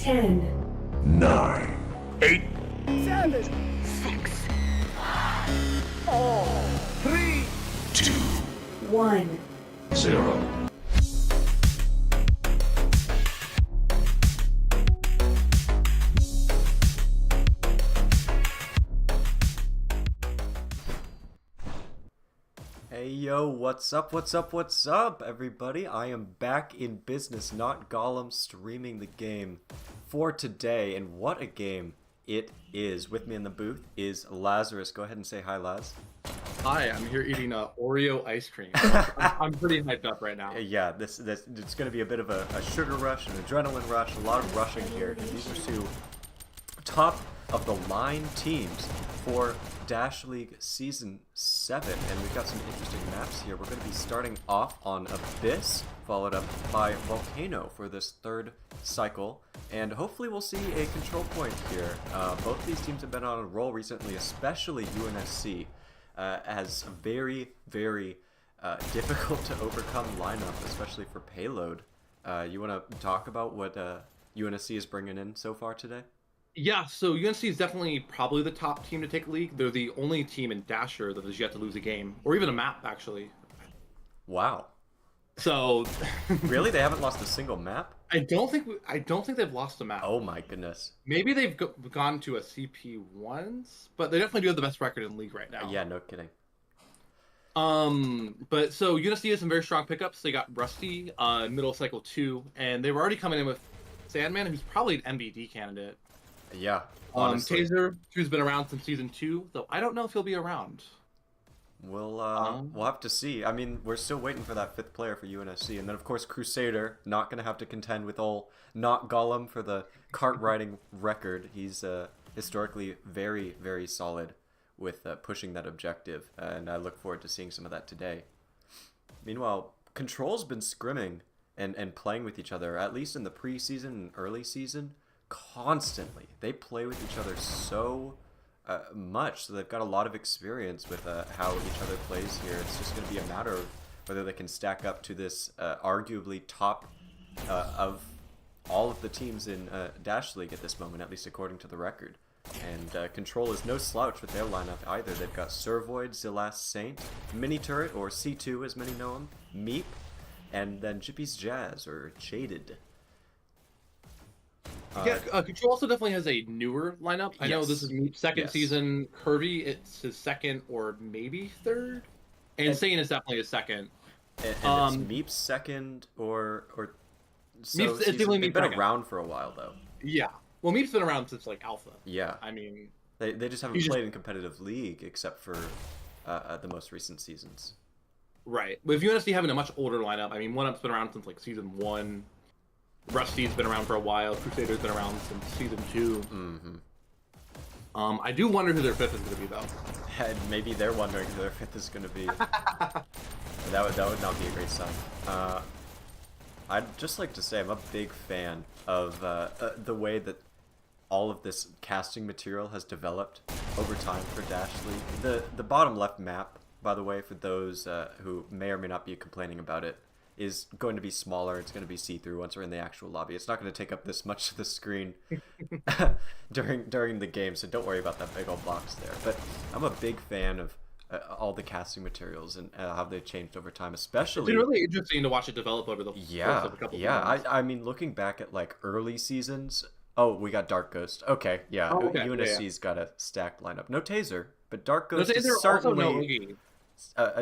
10, 9, 8, 7, 6, 3, 2, 1. 0. Hey yo, what's up, everybody? I am back in business, Notgollum, streaming the game for today, and what a game it is. With me in the booth is Lazarus. Go ahead and say hi, Laz. Hi, I'm here eating Oreo ice cream. I'm pretty hyped up right now. Yeah, this it's going to be a bit of a sugar rush, an adrenaline rush, a lot of rushing here, because these are two top of the line teams for Dash League Season 7, and we've got some interesting maps here. We're going to be starting off on Abyss, followed up by Volcano for this third cycle, and hopefully we'll see a control point here. Both these teams have been on a roll recently, especially UNSC, as a very, very difficult to overcome lineup, especially for payload. You want to talk about what UNSC is bringing in so far today? Yeah, so UNC is definitely probably the top team to take league. They're the only team in Dasher that has yet to lose a game, or even a map, actually. Wow. So Really? They haven't lost a single map? I don't think they've lost a map. Oh my goodness. Maybe they've gone to a CP once, but they definitely do have the best record in league right now. Yeah, no kidding. But so UNSC has some very strong pickups. They got Rusty, middle of cycle 2, and they were already coming in with Sandman, who's probably an MVD candidate. Yeah, honestly. Taser, who's been around since season 2, though I don't know if he'll be around. We'll have to see. I mean, we're still waiting for that fifth player for UNSC, and then of course Crusader, not gonna have to contend with old Notgollum for the kart riding record. He's historically very, very solid with pushing that objective, and I look forward to seeing some of that today. Meanwhile, Control's been scrimming and playing with each other, at least in the preseason and early season, constantly. They play with each other so much, so they've got a lot of experience with how each other plays here. It's just going to be a matter of whether they can stack up to this arguably top of all of the teams in Dash League at this moment, at least according to the record. And Control is no slouch with their lineup either. They've got Servoid, Zilas Saint, Mini Turret, or C2 as many know him, Meep, and then Jippy's Jazz, or Jaded. Control also definitely has a newer lineup. I know this is Meep's second season. Kirby, it's his second or maybe third. And Insane is definitely his second. And it's Meep's second or so Meep's, it's definitely they've been second. Around for a while though. Yeah. Well, Meep's been around since like Alpha. Yeah. I mean, they just haven't played in competitive league except for the most recent seasons. Right. With UNSC having a much older lineup, I mean, One Up's been around since like season 1. Rusty's been around for a while. Crusader's been around since season 2. Mm-hmm. I do wonder who their fifth is going to be, though. And maybe they're wondering who their fifth is going to be. that would not be a great sign. I'd just like to say I'm a big fan of the way that all of this casting material has developed over time for Dash League. The bottom left map, by the way, for those who may or may not be complaining about it, is going to be smaller. It's going to be see-through once we're in the actual lobby. It's not going to take up this much of the screen during the game, so don't worry about that big old box there. But I'm a big fan of all the casting materials and how they've changed over time, especially. It's been really interesting to watch it develop over the course of a couple of months. I mean, looking back at like early seasons. Oh, we got Dark Ghost. Okay, yeah. Oh, okay. UNSC's got a stacked lineup. No Taser, but Dark Ghost No Taser, is certainly. also no Oogie.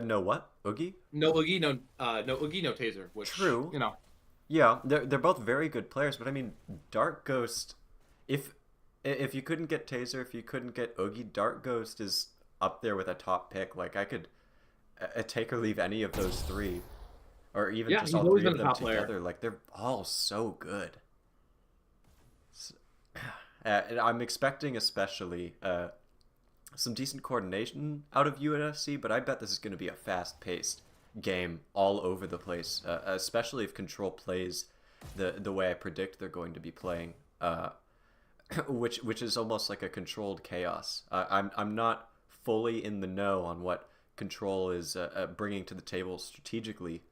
No what? Oogie? No Oogie, no Oogie, no Taser. Which, True. You know. Yeah, they're both very good players, but I mean, Dark Ghost, if you couldn't get Taser, if you couldn't get Oogie, Dark Ghost is up there with a top pick. Like I could take or leave any of those three, or even just all three of them together. Player. Like they're all so good. And I'm expecting especially some decent coordination out of UNSC, but I bet this is going to be a fast-paced game all over the place, especially if Control plays the way I predict they're going to be playing, which is almost like a controlled chaos. I'm not fully in the know on what Control is bringing to the table strategically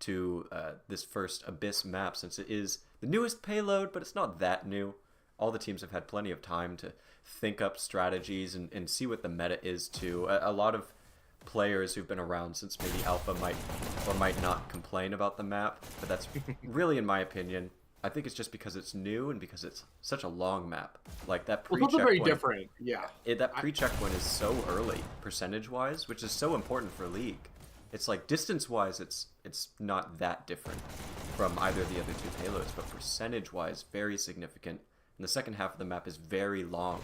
to this first Abyss map, since it is the newest payload, but it's not that new. All the teams have had plenty of time to think up strategies and see what the meta is too. A lot of players who've been around since maybe Alpha might or might not complain about the map, but that's really, in my opinion, I think it's just because it's new and because it's such a long map. Like that Well, it's also pre-checkpoint. very different. Yeah. That pre-checkpoint is so early, percentage-wise, which is so important for League. It's like distance-wise, it's not that different from either of the other two payloads, but percentage-wise, very significant. And the second half of the map is very long.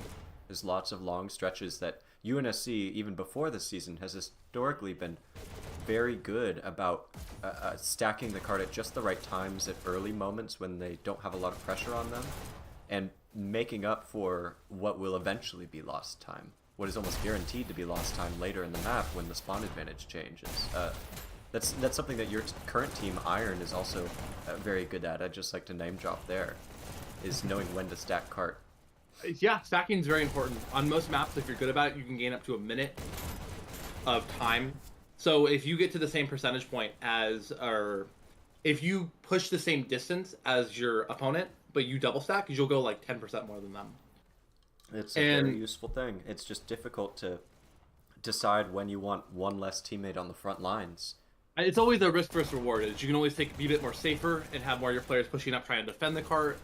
There's lots of long stretches that UNSC, even before this season, has historically been very good about stacking the card at just the right times at early moments when they don't have a lot of pressure on them, and making up for what will eventually be lost time. What is almost guaranteed to be lost time later in the map when the spawn advantage changes. That's something that your current team, Iron, is also very good at. I'd just like to name drop there, is knowing when to stack cart. Yeah, stacking is very important. On most maps, if you're good about it, you can gain up to a minute of time. So if you get to the same percentage point as, or if you push the same distance as your opponent, but you double stack, you'll go like 10% more than them. It's a very useful thing. It's just difficult to decide when you want one less teammate on the front lines. It's always a risk versus reward. Is you can always be a bit more safer and have more of your players pushing up trying to defend the cart.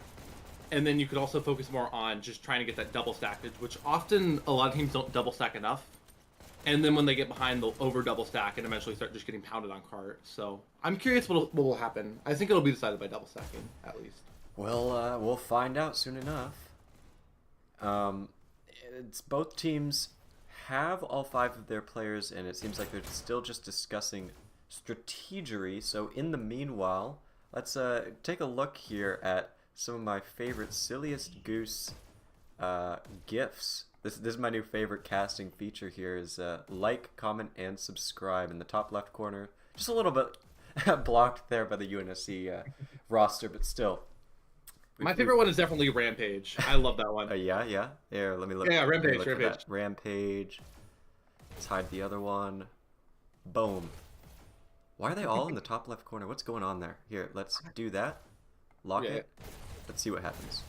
And then you could also focus more on just trying to get that double stackage, which often a lot of teams don't double stack enough. And then when they get behind, they'll over double stack and eventually start just getting pounded on cart. So I'm curious what will happen. I think it'll be decided by double stacking, at least. Well, we'll find out soon enough. It's both teams have all 5 of their players, and it seems like they're still just discussing strategery. So in the meanwhile, let's take a look here at some of my favorite silliest goose GIFs. This is my new favorite casting feature here is like, comment, and subscribe in the top left corner. Just a little bit blocked there by the UNSC roster, but still. My favorite one is definitely Rampage. I love that one. Yeah. Here, let me look. Yeah, Rampage. Rampage. Let's hide the other one. Boom. Why are they all in the top left corner? What's going on there? Here, let's do that. Lock it. Let's see what happens.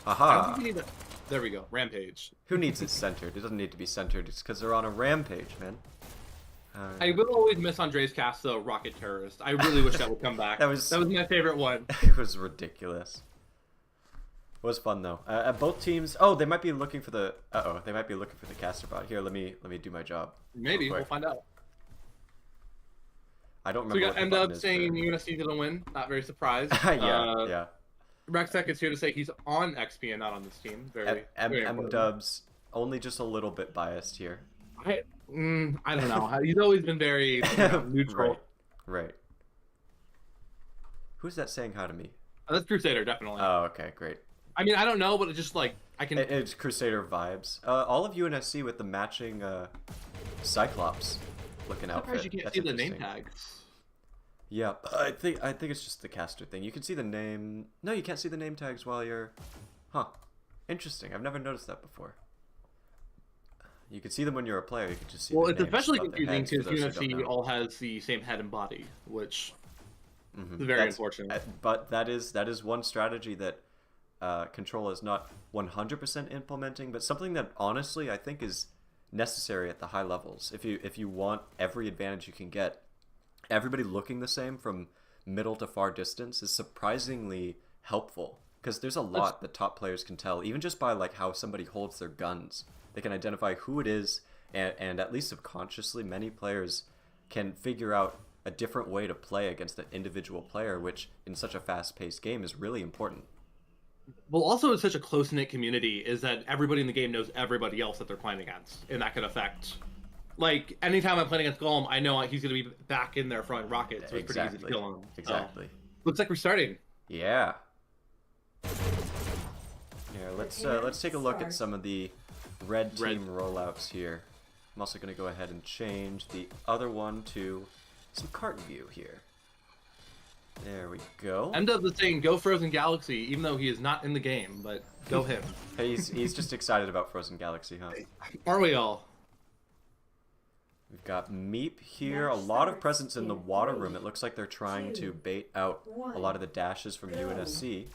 Aha! There we go. Rampage. Who needs it centered? It doesn't need to be centered. It's because they're on a rampage, man. I will always miss Andre's cast, though, Rocket Terrorist. I really wish that would come back. That was my favorite one. It was ridiculous. It was fun, though. Both teams... Oh, they might be looking for the... Uh-oh. They might be looking for the caster bot. Here, let me do my job. Maybe. We'll find out. I don't So remember. we got End Up saying UNSC didn't win. Not very surprised. Yeah. Rextech is here to say he's on XP and not on this team. Very M-Dubs, only just a little bit biased here. I don't know. He's always been very neutral. Right. Who's that saying hi to me? That's Crusader, definitely. Oh, okay, great. I mean, I don't know, but it's just like I can. It's Crusader vibes. All of UNSC with the matching Cyclops looking outfit. You can't see the name tags. Yeah, I think it's just the caster thing. You can see the name. No, you can't see the name tags while you're. Huh. Interesting. I've never noticed that before. You can see them when you're a player. You can just see. Well, it's especially confusing because UNSC all has the same head and body, which is very unfortunate. But that is one strategy that Control is not 100% implementing, but something that honestly I think is necessary at the high levels. If you want every advantage you can get, everybody looking the same from middle to far distance is surprisingly helpful because there's a lot that top players can tell, even just by like how somebody holds their guns. They can identify who it is, and at least subconsciously, many players can figure out a different way to play against an individual player, which in such a fast-paced game is really important. Well, also in such a close-knit community is that everybody in the game knows everybody else that they're playing against, and that can affect... Like, anytime I'm playing against Gollum, I know he's going to be back in there throwing rockets, so it's pretty easy to kill him. Exactly. Looks like we're starting. Yeah. Here, let's take a look at some of the red team rollouts here. I'm also going to go ahead and change the other one to some cart view here. There we go. M-Dub is saying go Frozen Galaxy, even though he is not in the game, but go him. He's just excited about Frozen Galaxy, huh? Aren't we all? We've got Meep here. A lot of presence in the water room. It looks like they're trying to bait out a lot of the dashes from UNSC.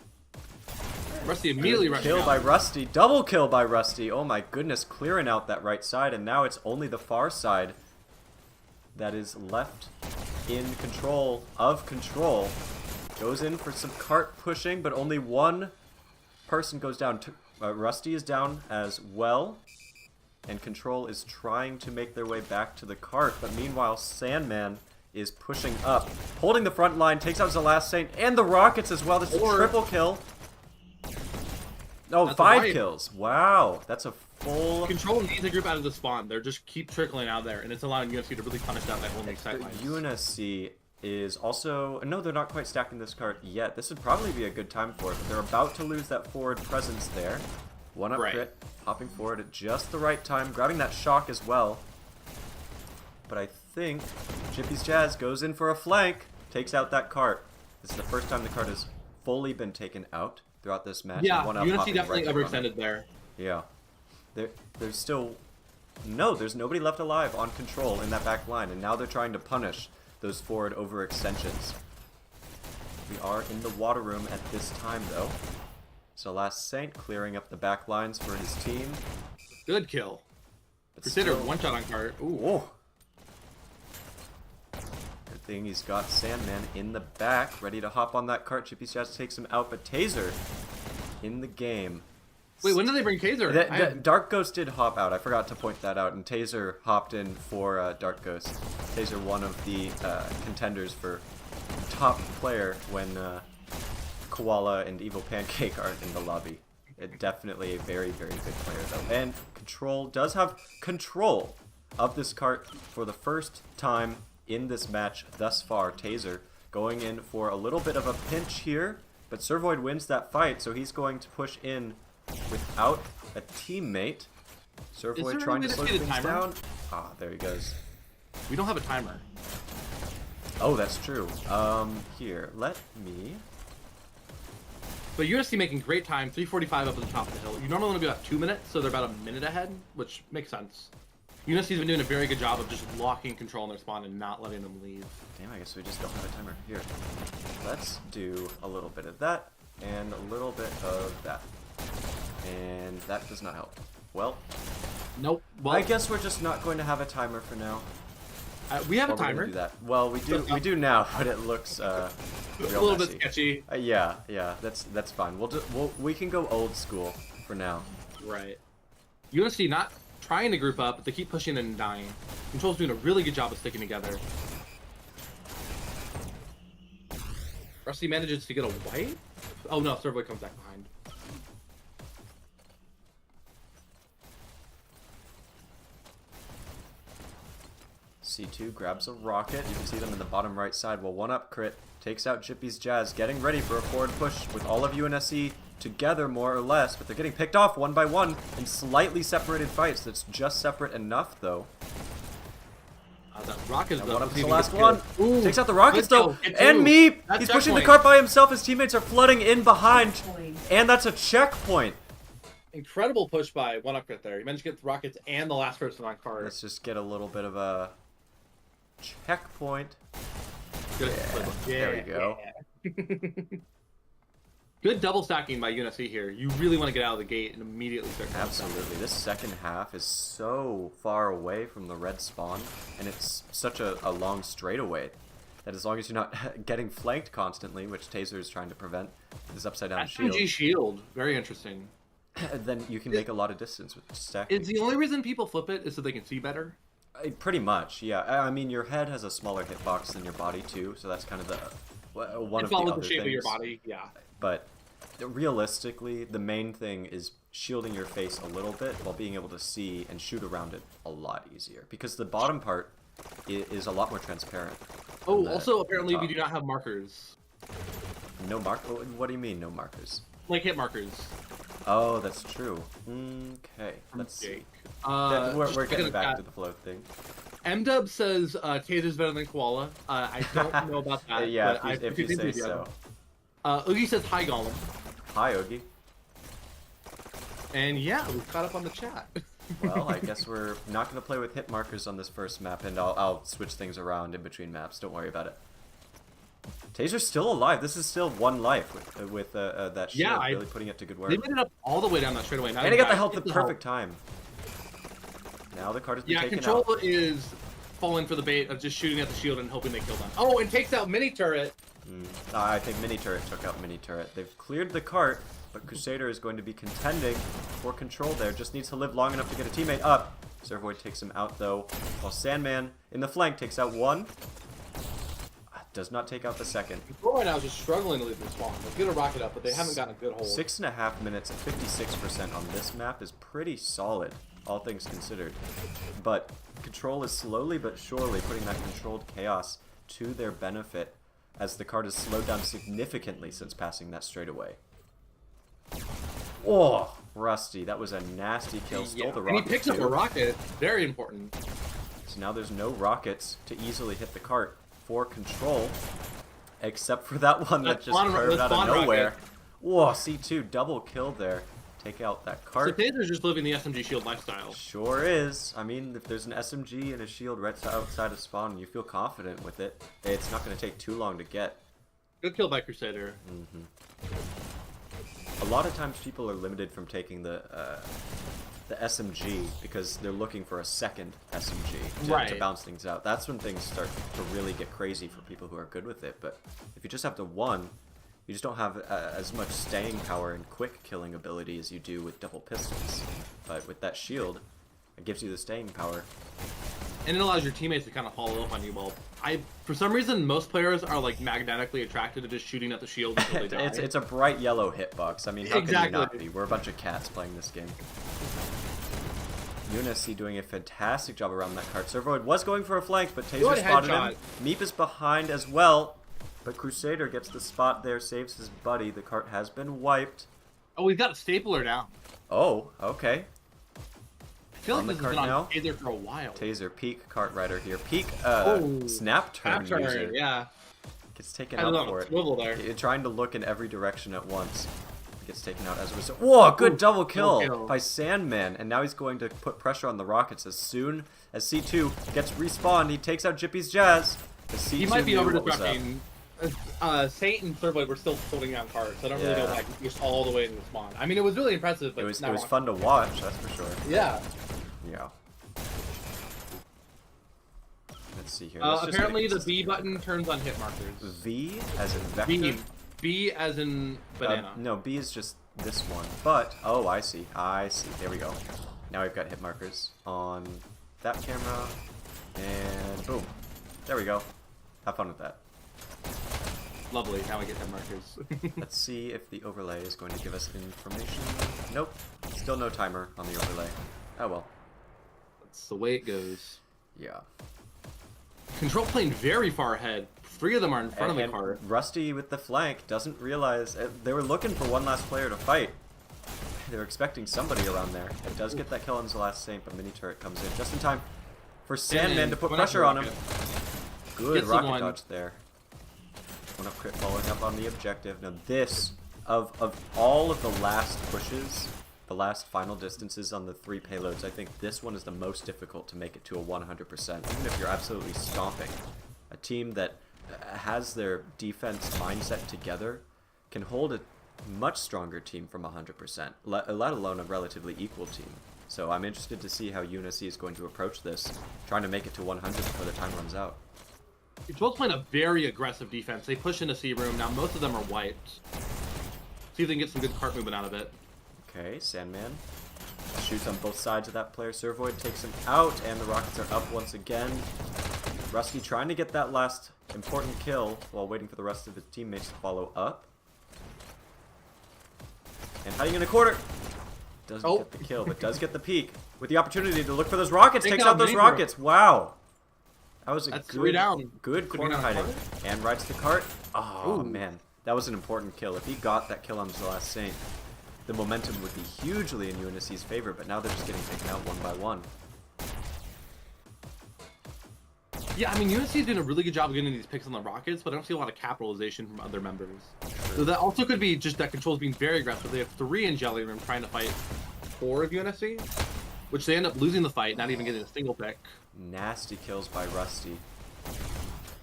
Rusty immediately rushed Kill out. by Rusty. Double kill by Rusty. Oh my goodness. Clearing out that right side. And now it's only the far side that is left in control of control. Goes in for some cart pushing, but only one person goes down. Rusty is down as well. And control is trying to make their way back to the cart. But meanwhile, Sandman is pushing up. Holding the front line. Takes out the last Saint and the Rockets as well. This is a triple kill. Oh, 5 kills. Wow. That's a full... Control needs a group out of the spawn. They're just keep trickling out there, and it's allowing UNSC to really punish that by holding sightlines. UNSC is also... No, they're not quite stacking this cart yet. This would probably be a good time for it, but they're about to lose that forward presence there. One up crit, hopping forward at just the right time, grabbing that shock as well. But I think Chippy's Jazz goes in for a flank, takes out that cart. This is the first time the cart has fully been taken out throughout this match. Yeah, one up, UNSC definitely right overextended there. Yeah. There's still... No, there's nobody left alive on control in that back line, and now they're trying to punish those forward overextensions. We are in the water room at this time, though. So Last Saint clearing up the back lines for his team. Good kill. Crusader one shot on cart. Ooh. Whoa. Good thing he's got Sandman in the back, ready to hop on that cart. Chippy Jazz takes him out, but Taser in the game. Wait, when did they bring Taser? Dark Ghost did hop out. I forgot to point that out, and Taser hopped in for Dark Ghost. Taser, one of the contenders for top player when Koala and Evil Pancake aren't in the lobby. Definitely a very, very good player, though. And Control does have control of this cart for the first time in this match thus far. Taser going in for a little bit of a pinch here, but Servoid wins that fight, so he's going to push in without a teammate. Servoid trying to slow things down. Ah, there he goes. We don't have a timer. Oh, that's true. Here, let me... But UNSC making great time, 3:45 up at the top of the hill. You normally want to be about 2 minutes, so they're about a minute ahead, which makes sense. UNSC's been doing a very good job of just locking control in their spawn and not letting them leave. Damn, I guess we just don't have a timer. Here, let's do a little bit of that, and a little bit of that. And that does not help. Well, nope. Well, I guess we're just not going to have a timer for now. We have a We're gonna timer. do that. Well, we do now, but it looks real a little messy. bit sketchy. Yeah, that's fine. We can go old school for now. Right. UNSC not trying to group up, but they keep pushing and dying. Control's doing a really good job of sticking together. Rusty manages to get a white. Oh no, Servoid comes back behind. C2 grabs a rocket. You can see them in the bottom right side. Well, one up crit takes out Chippy's Jazz, getting ready for a forward push with all of UNSC together, more or less, but they're getting picked off one by one in slightly separated fights. That's just separate enough, though. That rocket is One up to the last one. Ooh, takes out the Rockets, though. Kill. And Meep! That's He's pushing the checkpoint. cart by himself. His teammates are flooding in behind. And that's a checkpoint. Incredible push by one up crit there. He managed to get the rockets and the last person on card. Let's just get a little bit of a checkpoint. Good. There we go. Good double stacking by UNSC here. You really want to get out of the gate and immediately start. Absolutely. This second half is so far away from the red spawn, and it's such a long straightaway that as long as you're not getting flanked constantly, which Taser is trying to prevent with his upside down shield, SMG shield. Very interesting. then you can make a lot of distance with stacking. Is the only reason people flip it is so they can see better? Pretty much, yeah. I mean, your head has a smaller hitbox than your body too, so that's kind of the one of the other the shape things. of your body, yeah. But realistically, the main thing is shielding your face a little bit while being able to see and shoot around it a lot easier, because the bottom part is a lot more transparent. Oh, also apparently we do not have markers. No mark? What do you mean, no markers? Like hit markers. Oh, that's true. Okay, let's see. We're getting back to the flow thing. MDub says Taser's better than Koala. I don't know about that. Yeah, but if you say so. Oogie says hi, Gollum. Hi, Oogie. And yeah, we've caught up on the chat. Well, I guess we're not going to play with hit markers on this first map, and I'll switch things around in between maps. Don't worry about it. Taser's still alive. This is still one life with that shield really putting it to good work. They made it up all the way down that straightaway. And he got the health at the perfect time. Now the card has been taken out. Control is falling for the bait of just shooting at the shield and hoping they kill them. Oh, and takes out mini turret. I think mini turret took out mini turret. They've cleared the cart, but Crusader is going to be contending for control there. Just needs to live long enough to get a teammate up. Servoid takes him out though, while Sandman in the flank takes out one. Does not take out the second. Control right now is just struggling to leave the spawn. Let's get a rocket up, but they haven't gotten a good hold. 6.5 minutes at 56% on this map is pretty solid, all things considered. But Control is slowly but surely putting that controlled chaos to their benefit, as the card has slowed down significantly since passing that straightaway. Oh, Rusty, that was a nasty kill. Stole the rocket. And he picks up a rocket. Very important. So now there's no rockets to easily hit the cart for Control, except for that one that just curved out of nowhere. Whoa, C2 double kill there. Take out that cart. So Taser's just living the SMG shield lifestyle. Sure is. I mean, if there's an SMG and a shield right outside of spawn and you feel confident with it, it's not going to take too long to get. Good kill by Crusader. A lot of times people are limited from taking the SMG because they're looking for a second SMG to bounce things out. That's when things start to really get crazy for people who are good with it. But if you just have the one, you just don't have as much staying power and quick killing ability as you do with double pistols. But with that shield, it gives you the staying power. And it allows your teammates to kind of follow up on you. Well, for some reason, most players are like magnetically attracted to just shooting at the shield until they die. It's a bright yellow hitbox. I mean, how can you not be? We're a bunch of cats playing this game. UNSC doing a fantastic job around that cart. Servoid was going for a flank, but Taser spotted him. Meep is behind as well, but Crusader gets the spot there, saves his buddy. The cart has been wiped. Oh, we've got a stapler now. Oh, okay. I feel like this has been on Taser for a while. Taser, peak cart rider here. Peak snap turn user. Yeah. Gets taken out for it. Swivel there. You're trying to look in every direction at once. Gets taken out as a result. Whoa, good double kill by Sandman. And now he's going to put pressure on the rockets as soon as C2 gets respawned. He takes out Jippy's Jazz. He might be over-disrupting. Saint and Servoid were still holding down carts. I don't really know why he pushed all the way into the spawn. I mean, it was really impressive, but it was fun to watch, that's for sure. Yeah. Yeah. Let's see here. Apparently, the B button turns on hit markers. V as in vector? B as in banana. No, B is just this one. But, oh, I see. There we go. Now we've got hit markers on that camera. And boom. There we go. Have fun with that. Lovely. Now we get hit markers. Let's see if the overlay is going to give us information. Nope. Still no timer on the overlay. Oh well. That's the way it goes. Yeah. Control plane very far ahead. 3 of them are in front of the cart. Rusty with the flank doesn't realize they were looking for one last player to fight. They were expecting somebody around there. It does get that kill on the last Saint, but mini turret comes in just in time for Sandman to put pressure on him. Good rocket dodge there. One up crit following up on the objective. Now this, of all of the last pushes, the last final distances on the 3 payloads, I think this one is the most difficult to make it to a 100%. Even if you're absolutely stomping. A team that has their defense mindset together can hold a much stronger team from 100%, let alone a relatively equal team. So I'm interested to see how UNSC is going to approach this, trying to make it to 100 before the time runs out. Control's playing a very aggressive defense. They push into C room. Now most of them are wiped. See if they can get some good cart movement out of it. Okay, Sandman shoots on both sides of that player. Servoid takes him out, and the rockets are up once again. Rusty trying to get that last important kill while waiting for the rest of his teammates to follow up. And hiding in a quarter. Doesn't get the kill, but does get the peek. With the opportunity to look for those rockets. Takes out those rockets. Wow. That was a good corner hiding. And rides the cart. Oh, man. That was an important kill. If he got that kill on his last Saint, the momentum would be hugely in UNSC's favor, but now they're just getting taken out one by one. Yeah, I mean, UNSC is doing a really good job of getting these picks on the rockets, but I don't see a lot of capitalization from other members. So that also could be just that Control's being very aggressive. They have 3 in Jelly Room trying to fight 4 of UNSC. which they end up losing the fight, not even getting a single pick. Nasty kills by Rusty.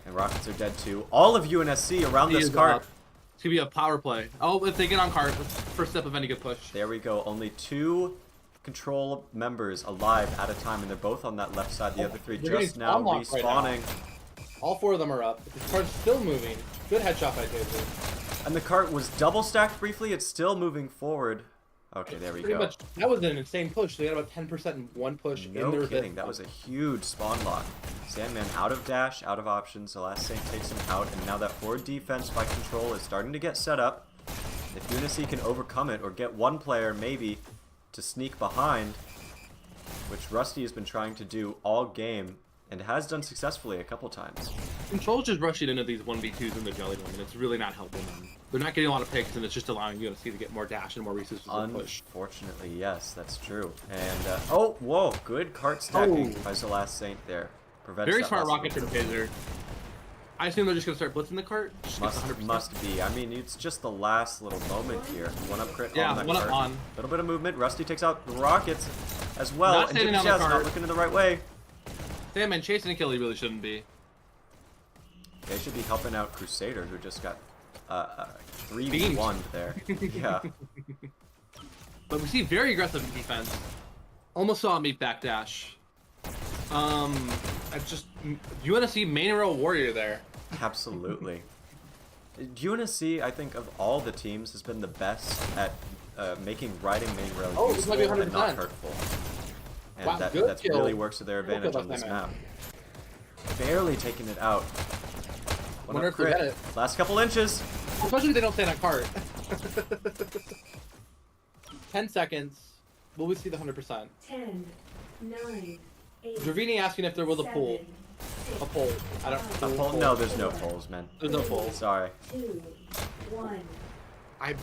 And Rockets are dead too. All of UNSC around this cart. It's gonna be a power play. Oh, if they get on cart, first step of any good push. There we go. Only 2 control members alive at a time, and they're both on that left side. The other 3 just now respawning. All 4 of them are up. The cart's still moving. Good headshot by Taser. And the cart was double stacked briefly. It's still moving forward. Okay, there we go. Much, that was an insane push. They got about 10% in one push. No kidding. That was a huge spawn lock. Sandman out of dash, out of options. The last Saint takes him out, and now that forward defense by Control is starting to get set up. If UNSC can overcome it or get one player maybe to sneak behind, which Rusty has been trying to do all game and has done successfully a couple times. Control's just rushing into these 1v2s in the Jelly Room, and it's really not helping them. They're not getting a lot of picks, and it's just allowing UNSC to get more dash and more resources to push. Unfortunately, yes, that's true. And, oh, whoa, good cart stacking by the last Saint there. Prevents very smart rocket from Taser. I assume they're just going to start blitzing the cart. Must be. I mean, it's just the last little moment here. One up crit yeah, on that one cart. up on. A little bit of movement. Rusty takes out the Rockets as well. Not and standing on the cart. not looking in the right way. Sandman chasing a kill he really shouldn't be. They should be helping out Crusader, who just got 3v1'd there. Yeah. But we see very aggressive defense. Almost saw a meat backdash. I just UNSC main row warrior there. Absolutely. UNSC, I think, of all the teams, has been the best at making riding main row useful and not hurtful. And wow, that really works to their advantage on this map. Barely taking it out. One up crit. Last couple inches. Especially if they don't stay in that cart. 10 seconds. Will we see the 100%? 10, 9, 8. Dravini asking if there was a poll. A poll. I don't. A poll? No, there's no polls, man. There's no poll. Sorry. 2, 1. I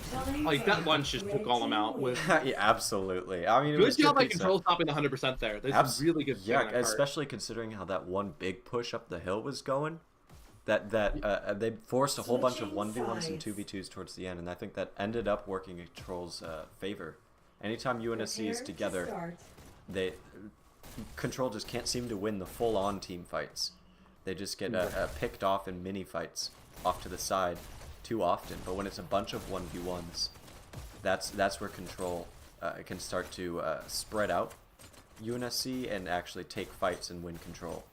like that one just took all them out with. Yeah, absolutely. I mean, good job by Control stopping the 100% there. That's really good. Yeah, especially considering how that one big push up the hill was going. They forced a whole bunch of 1v1s and 2v2s towards the end, and I think that ended up working in Control's favor. Anytime UNSC is together, Control just can't seem to win the full-on team fights. They just get picked off in mini fights off to the side too often. But when it's a bunch of 1v1s, that's where Control can start to spread out UNSC and actually take fights and win Control.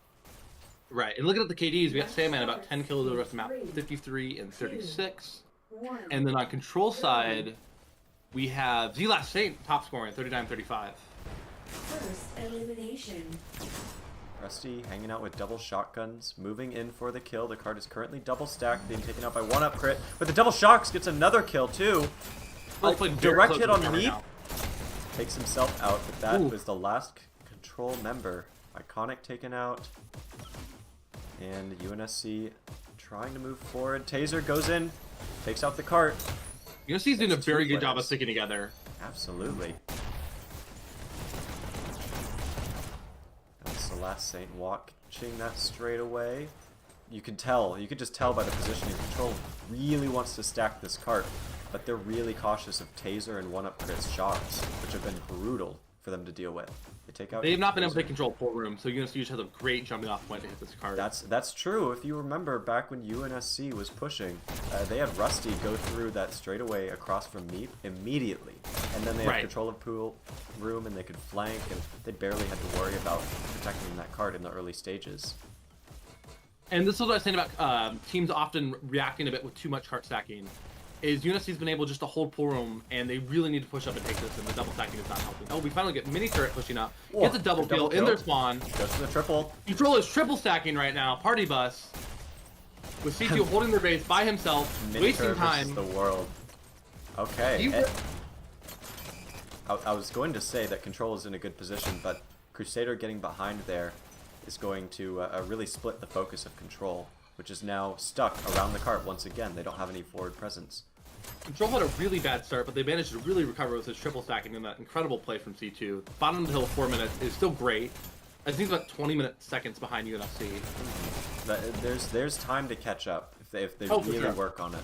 Right, and looking at the KDs, we got Sandman about 10 kills over the rest of the map, 53 and 36. And then on Control side, we have The Last Saint top scoring, 39-35. First elimination. Rusty hanging out with double shotguns, moving in for the kill. The card is currently double stacked, being taken out by one up crit. But the double shocks gets another kill too. Direct hit on Meep. Takes himself out, but that was the last Control member. Iconic taken out. And UNSC trying to move forward. Taser goes in, takes out the cart. UNSC's doing a very good job of sticking together. Absolutely. That's the last Saint watching that straight away. You could just tell by the positioning. Control really wants to stack this cart, but they're really cautious of Taser and one-up crit's shots, which have been brutal for them to deal with. They've not been able to control full room, so UNSC just has a great jumping off point to hit this card. That's true. If you remember back when UNSC was pushing, they had Rusty go through that straightaway across from Meep immediately, and then they had control of pool room and they could flank, and they barely had to worry about protecting that card in the early stages. And this is what I was saying about teams often reacting a bit with too much cart stacking. Is UNSC's been able just to hold pool room, and they really need to push up and take this, and the double stacking is not helping. Oh, we finally get mini turret pushing up. Gets a double kill in their spawn. Goes for the triple. Control is triple stacking right now. Party bus. With C2 holding their base by himself, wasting time. The world. Okay. I was going to say that Control is in a good position, but Crusader getting behind there is going to really split the focus of Control, which is now stuck around the cart once again. They don't have any forward presence. Control had a really bad start, but they managed to really recover with his triple stacking in that incredible play from C2. Bottom of the hill 4 minutes is still great. I think it's about 20 seconds behind UNSC. There's time to catch up if they really work on it.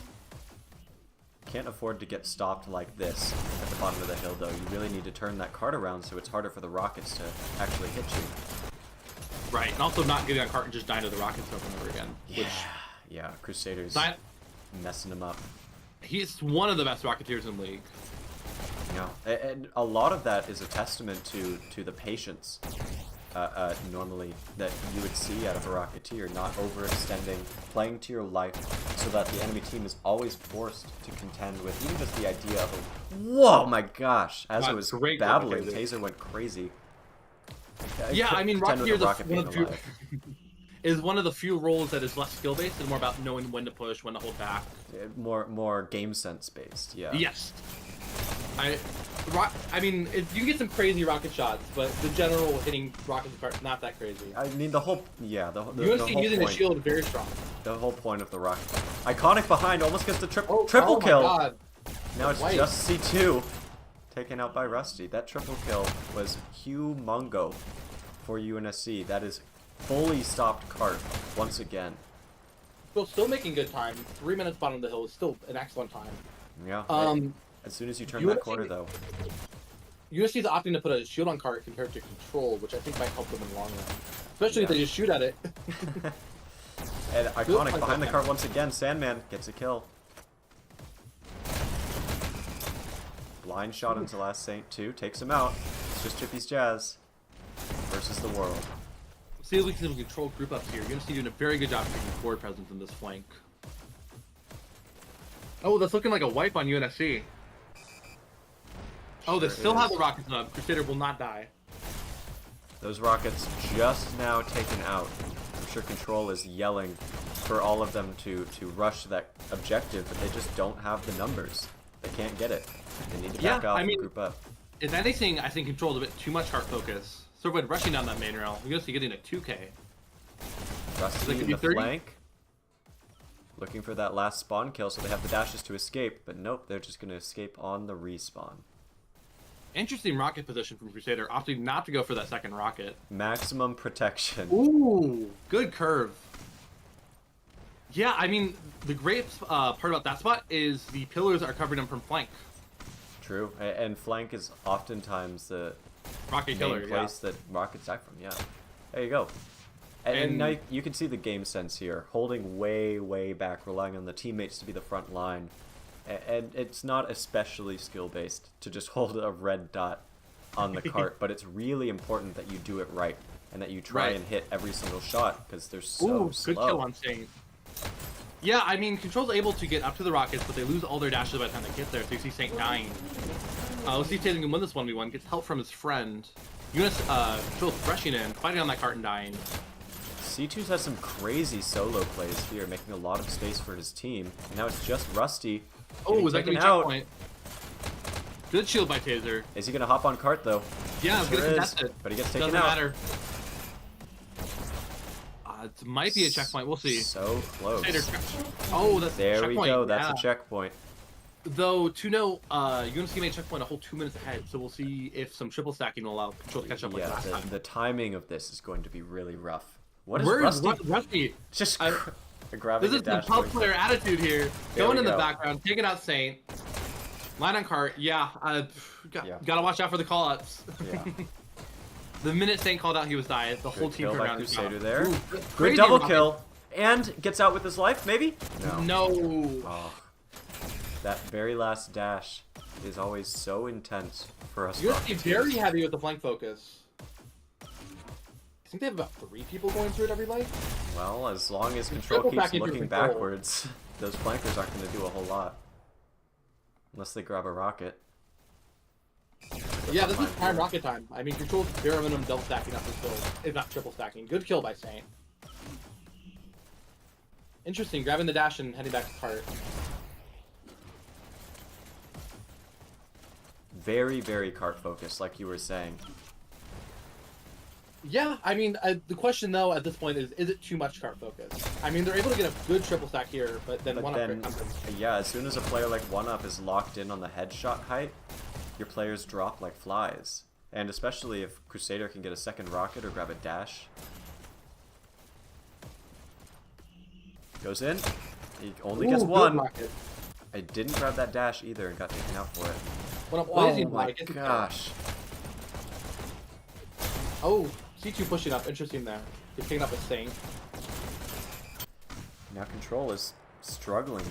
Can't afford to get stopped like this at the bottom of the hill, though. You really need to turn that cart around so it's harder for the rockets to actually hit you. Right, and also not getting on cart and just dying to the rockets over and over again. Which, Yeah, Crusader's messing him up. he's one of the best Rocketeers in the league. Yeah, and a lot of that is a testament to the patience, normally, that you would see out of a Rocketeer, not overextending, playing to your life, so that the enemy team is always forced to contend with even just the idea of a... Whoa, my gosh! As I was Great babbling, Rocketeer. Taser went crazy. Yeah, I mean, Contend with Rocketeer a rocket being is one of the few roles that is less skill-based and more about knowing when to push, when to hold back. More game sense based, yeah. Yes. I mean, you can get some crazy rocket shots, but the general hitting rockets apart, not that crazy. I mean, the whole UNSC using the shield very strong. The whole point of the rocket. Iconic behind, almost gets the triple Oh kill. my God. Now it's White. just C2 taken out by Rusty. That triple kill was humongo for UNSC. That is fully stopped cart once again. Still making good time. 3 minutes bottom of the hill is still an excellent time. Yeah. As soon as you turn UNSC that corner, though. UNSC is opting to put a shield on cart compared to control, which I think might help them in the long run. Especially if they just shoot at it. And Iconic behind the cart once again. Sandman gets a kill. Blind shot into Last Saint 2. Takes him out. It's just Chippy's Jazz versus the world. See if we can control group ups here. UNSC doing a very good job taking forward presence in this flank. Oh, that's looking like a wipe on UNSC. Oh, they still have the rockets up. Crusader will not die. Those rockets just now taken out. I'm sure Control is yelling for all of them to rush that objective, but they just don't have the numbers. They can't get it. They need to back off and group up. If anything, I think Control's a bit too much cart focus. So we're rushing down that main rail. UNSC getting a 2K. Rusty in the flank. Looking for that last spawn kill, so they have the dashes to escape, but nope, they're just going to escape on the respawn. Interesting rocket position from Crusader, opting not to go for that second rocket. Maximum protection. Ooh, good curve. Yeah, I mean, the great part about that spot is the pillars are covering them from flank. True, and flank is oftentimes the Rocket killer, main place that rockets die from, yeah. There you go. And now you can see the game sense here, holding way back, relying on the teammates to be the front line. And it's not especially skill-based to just hold a red dot on the cart, but it's really important that you do it right, and that you try and hit every single shot, because they're so slow. Good kill on Saint. Yeah, I mean, Control's able to get up to the rockets, but they lose all their dashes by the time they get there, so you see Saint dying. Let's see if Tatum can win this 1v1, gets help from his friend. Control's rushing in, fighting on that cart and dying. C2's has some crazy solo plays here, making a lot of space for his team. And now it's just Rusty. Oh, was that going to be checkpoint? Good shield by Taser. Is he going to hop on cart, though? Yeah, it's going to contest it. But he gets taken Doesn't out. matter. It might be a checkpoint. We'll see. So close. Oh, that's there a checkpoint. We go. That's a checkpoint. Though, to know, UNSC made checkpoint a whole 2 minutes ahead, so we'll see if some triple stacking will allow Control to catch up like last time. The timing of this is going to be really rough. What is Where Rusty? is Rusty? Just grabbing This is the pub player attitude here. Going in the background, taking out Saint. Line on cart. Yeah, gotta watch out for the call-outs. Yeah. The minute Saint called out, he was dying. The whole team kill turned by around. Crusader there. Ooh, Good double kill. And gets out with his life, maybe? No. Oh, that very last dash is always so intense for us. UNSC very heavy with the flank focus. I think they have about 3 people going through it every light. Well, as long as Control keeps looking backwards, those flankers aren't going to do a whole lot. Unless they grab a rocket. Yeah, this is prime rocket time. I mean, Control's bare minimum double stacking up until, if not triple stacking. Good kill by Saint. Interesting, grabbing the dash and heading back to cart. Very cart focused, like you were saying. Yeah, I mean, the question though at this point is it too much cart focus? I mean, they're able to get a good triple stack here, but then one-up comes in. Yeah, as soon as a player like one-up is locked in on the headshot height, your players drop like flies. And especially if Crusader can get a second rocket or grab a dash. Goes in. He only gets one. I didn't grab that dash either and got taken out for it. When I'm Oh blazing by, my it gets gosh. Oh, C2 pushing up. Interesting there. He's picking up a Saint. Now Control is struggling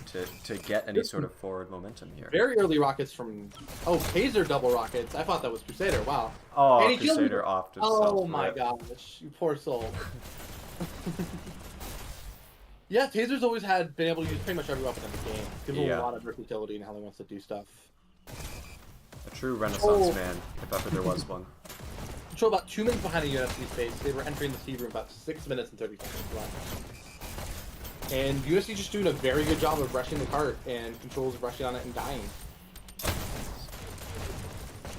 to get any sort of forward momentum here. Very early rockets from... Oh, Taser double rockets. I thought that was Crusader. Wow. Oh, And he killed Crusader me. offed himself. Oh my rip. gosh. You poor soul. Yeah, Taser's always been able to use pretty much every weapon in the game. Gives him a lot of versatility in how he wants to do stuff. A true Renaissance man, if ever there was one. Control about 2 minutes behind the UNSC space. They were entering the C room about 6 minutes and 30 seconds left. And UNSC just doing a very good job of rushing the cart, and Control's rushing on it and dying.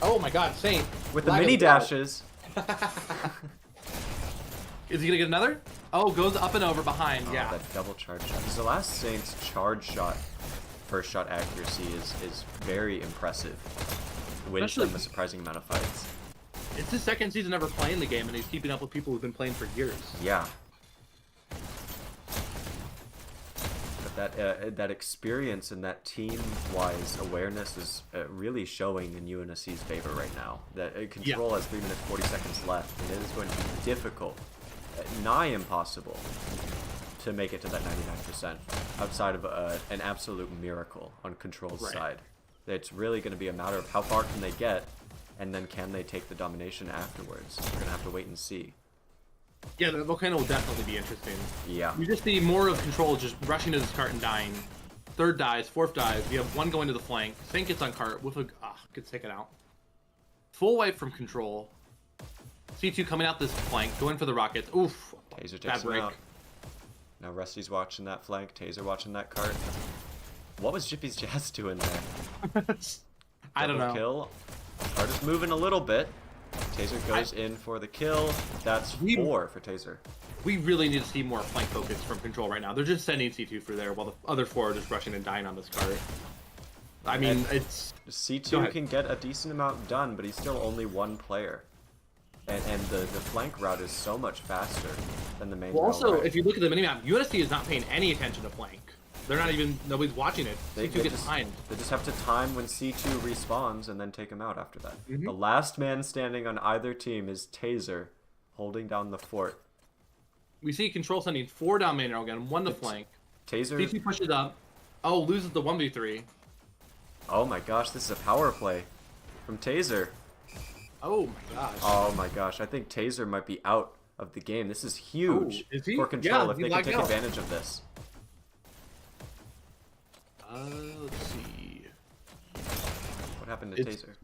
Oh my god, Saint! With the mini dashes. Is he gonna get another? Oh, goes up and over behind, yeah. That double charge shot. Because the last Saint's charge shot, first shot accuracy is very impressive. Wins them a surprising amount of fights. It's his second season ever playing the game, and he's keeping up with people who've been playing for years. Yeah. But that experience and that team-wise awareness is really showing in UNSC's favor right now. That Control has 3 minutes 40 seconds left, and it is going to be difficult, nigh impossible, to make it to that 99% outside of an absolute miracle on Control's side. It's really going to be a matter of how far can they get, and then can they take the domination afterwards. We're going to have to wait and see. Yeah, the volcano will definitely be interesting. Yeah. You just see more of Control just rushing to this cart and dying. Third dies, fourth dies. You have one going to the flank. Saint gets on cart with a... gets taken out. Full wipe from Control. C2 coming out this flank, going for the rockets. Oof. Taser takes him out. Now Rusty's watching that flank. Taser watching that cart. What was Jippy's Jazz doing there? I don't know. Kill. Cart is moving a little bit. Taser goes in for the kill. That's 4 for Taser. We really need to see more flank focus from Control right now. They're just sending C2 through there while the other 4 are just rushing and dying on this cart. I mean, it's... C2 can get a decent amount done, but he's still only one player. And the flank route is so much faster than the main route. Also, if you look at the minimap, UNSC is not paying any attention to flank. They're not even... Nobody's watching it. C2 gets behind. They just have to time when C2 respawns and then take him out after that. The last man standing on either team is Taser, holding down the fort. We see Control sending 4 down main railgun, 1 to flank. Taser... C2 pushes up. Oh, loses the 1v3. Oh my gosh, this is a power play from Taser. Oh my gosh. Oh my gosh, I think Taser might be out of the game. This is huge for Control if they can take advantage of this. Let's see. What happened to Taser?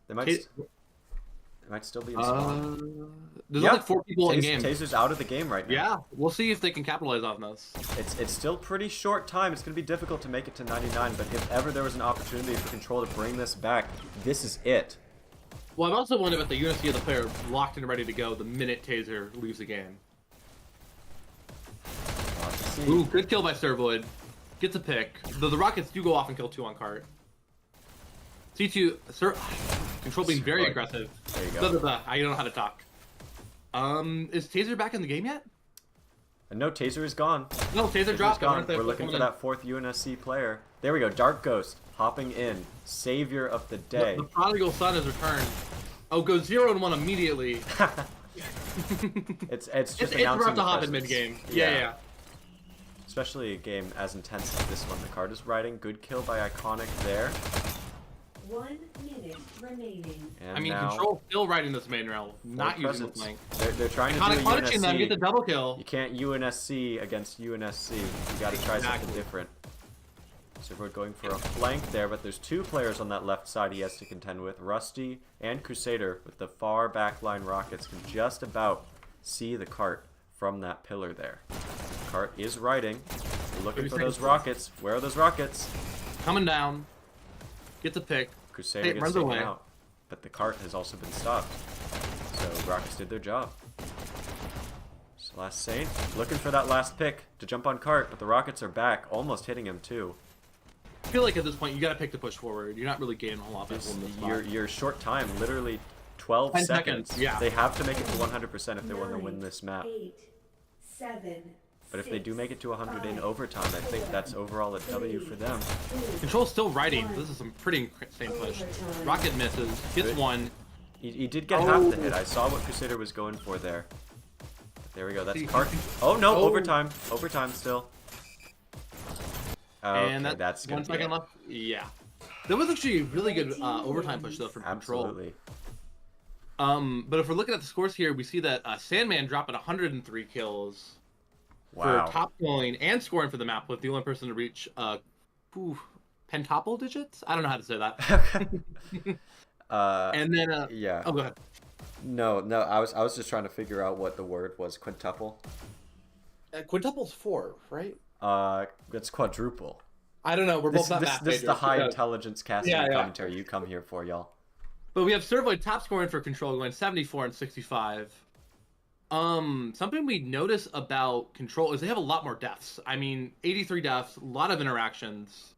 They might still be in spawn. There's only 4 people in game. Taser's out of the game right now. Yeah, we'll see if they can capitalize on this. It's still pretty short time. It's going to be difficult to make it to 99, but if ever there was an opportunity for Control to bring this back, this is it. Well, I'm also wondering about the UNSC of the player locked and ready to go the minute Taser leaves the game. Ooh, good kill by Servoid. Gets a pick. Though the rockets do go off and kill 2 on cart. C2, Control being very aggressive. There you go. I don't know how to talk. Is Taser back in the game yet? No, Taser is gone. No, Taser dropped. Gone. We're looking for that 4th UNSC player. There we go. Dark Ghost hopping in. Savior of the day. The prodigal son has returned. Oh, goes 0 and 1 immediately. it's just it's announcing rough to hop in presence. mid-game. Yeah. Especially a game as intense as this one. The card is riding. Good kill by Iconic there. 1 minute remaining. And I mean, now, Control still riding this main rail, not using the flank. They're trying to Iconic do punishing them, get the UNSC. double kill. You can't UNSC against UNSC. You gotta try something different. So we're going for a flank there, but there's 2 players on that left side he has to contend with. Rusty and Crusader with the far backline rockets can just about see the cart from that pillar there. The cart is riding. We're looking for those rockets. Where are those rockets? Coming down. Gets a pick. Crusader gets taken out. But the cart has also been stopped. So rockets did their job. So last Saint looking for that last pick to jump on cart, but the rockets are back, almost hitting him too. I feel like at this point you gotta pick to push forward. You're not really gaining a whole lot of Your short time, literally 12 seconds. Yeah. They have to make it to 100% if they want to win this map. 8, 7, But if they do make it to 100 in overtime, I think that's overall a W for them. Control's still riding. This is some pretty insane push. Rocket misses, gets one. He did get half the hit. I saw what Crusader was going for there. There we go. That's cart. Oh no, overtime. Overtime still. Okay, And that's good. 1 second left. Yeah. That was actually a really good overtime push though from Control. Absolutely. But if we're looking at the scores here, we see that Sandman dropping 103 kills Wow. for top killing and scoring for the map, with the only person to reach pentuple digits. I don't know how to say that. And then yeah. Oh, go ahead. No, I was just trying to figure out what the word was. Quintuple. Quintuple's 4, right? It's quadruple. I don't know. We're both not math This is the majors. high intelligence casting Yeah. commentary you come here for, y'all. But we have Servoid top scoring for Control, going 74 and 65. Something we notice about Control is they have a lot more deaths. I mean, 83 deaths, a lot of interactions.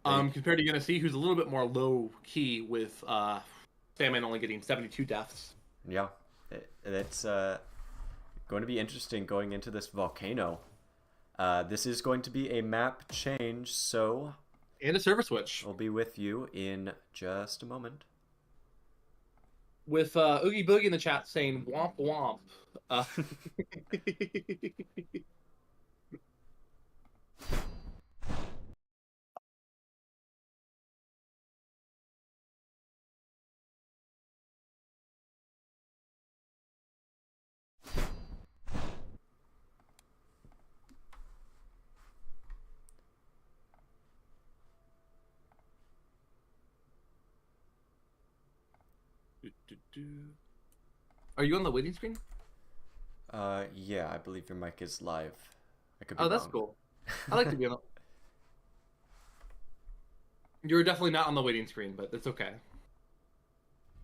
Compared to UNSC, who's a little bit more low key, with Sandman only getting 72 deaths. Yeah, it's going to be interesting going into this volcano. This is going to be a map change, so And a server switch. we'll be with you in just a moment. With Oogie Boogie in the chat saying womp womp. Are you on the waiting screen? Yeah, I believe your mic is live. I could be Oh, that's wrong. cool. I like to be on. You're definitely not on the waiting screen, but it's okay.